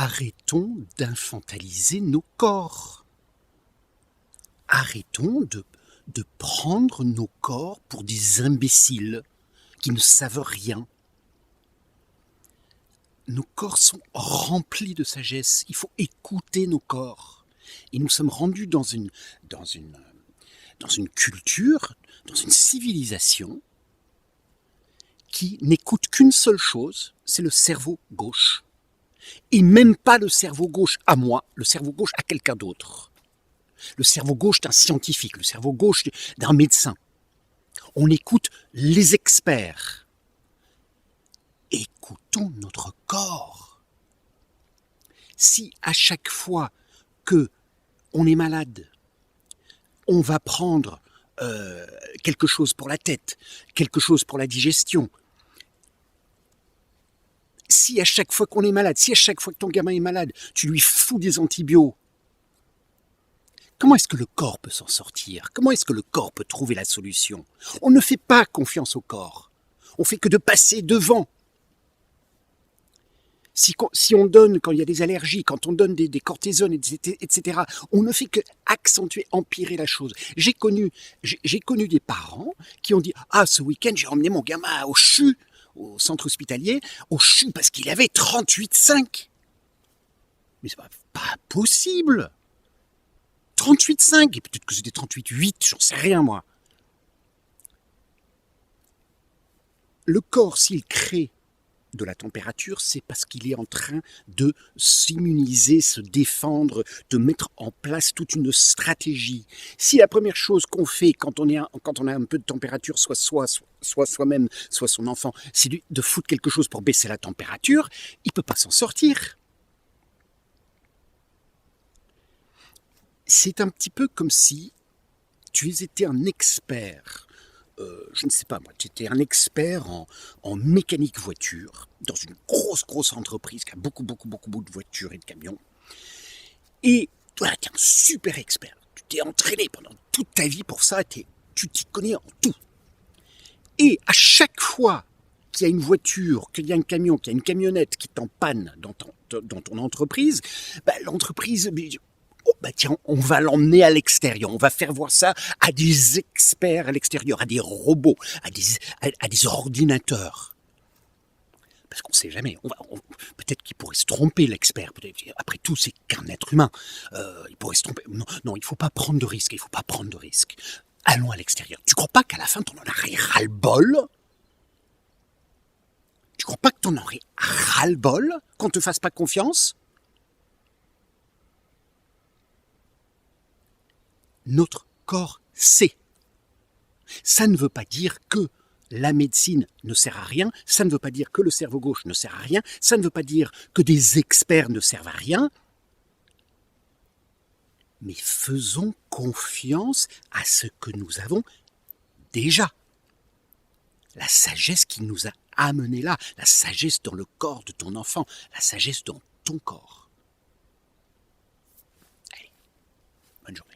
Arrêtons d'infantiliser nos corps. Arrêtons de prendre nos corps pour des imbéciles qui ne savent rien. Nos corps sont remplis de sagesse. Il faut écouter nos corps. Et nous sommes rendus dans une culture, dans une civilisation qui n'écoute qu'une seule chose, c'est le cerveau gauche. Et même pas le cerveau gauche à moi, le cerveau gauche à quelqu'un d'autre. Le cerveau gauche d'un scientifique, le cerveau gauche d'un médecin. On écoute les experts. Écoutons notre corps. Si à chaque fois que on est malade, on va prendre quelque chose pour la tête, quelque chose pour la digestion, si à chaque fois qu'on est malade, si à chaque fois que ton gamin est malade, tu lui fous des antibiotiques, comment est-ce que le corps peut s'en sortir? Comment est-ce que le corps peut trouver la solution? On ne fait pas confiance au corps. On fait que de passer devant. Si on donne, quand il y a des allergies, quand on donne des cortisones, etc., on ne fait que accentuer, empirer la chose. J'ai connu des parents qui ont dit « Ah, ce week-end, j'ai emmené mon gamin au CHU, au centre hospitalier, au CHU parce qu'il avait 38,5. » Mais c'est pas possible. 38,5, et peut-être que c'était 38,8, j'en sais rien moi. Le corps, s'il crée de la température, c'est parce qu'il est en train de s'immuniser, se défendre, de mettre en place toute une stratégie. Si la première chose qu'on fait quand on a un peu de température, soit soi-même, soit son enfant, c'est de foutre quelque chose pour baisser la température, il ne peut pas s'en sortir. C'est un petit peu comme si tu étais un expert. Je ne sais pas moi, tu étais un expert en mécanique voiture dans une grosse entreprise qui a beaucoup de voitures et de camions. Et voilà, tu es un super expert. Tu t'es entraîné pendant toute ta vie pour ça, tu t'y connais en tout. Et à chaque fois qu'il y a une voiture, qu'il y a un camion, qu'il y a une camionnette qui t'empanne dans ton entreprise, l'entreprise... tiens, on va l'emmener à l'extérieur, on va faire voir ça à des experts à l'extérieur, à des robots, à des ordinateurs. Parce qu'on ne sait jamais, peut-être qu'il pourrait se tromper l'expert, après tout c'est qu'un être humain, il pourrait se tromper. Non, il ne faut pas prendre de risques, Allons à l'extérieur. Tu ne crois pas qu'à la fin t'en aurais ras-le-bol? Tu ne crois pas que t'en aurais ras-le-bol qu'on ne te fasse pas confiance? Notre corps sait. Ça ne veut pas dire que la médecine ne sert à rien, ça ne veut pas dire que le cerveau gauche ne sert à rien, ça ne veut pas dire que des experts ne servent à rien, mais faisons confiance à ce que nous avons déjà. La sagesse qui nous a amenés là, la sagesse dans le corps de ton enfant, la sagesse dans ton corps. Allez, bonne journée.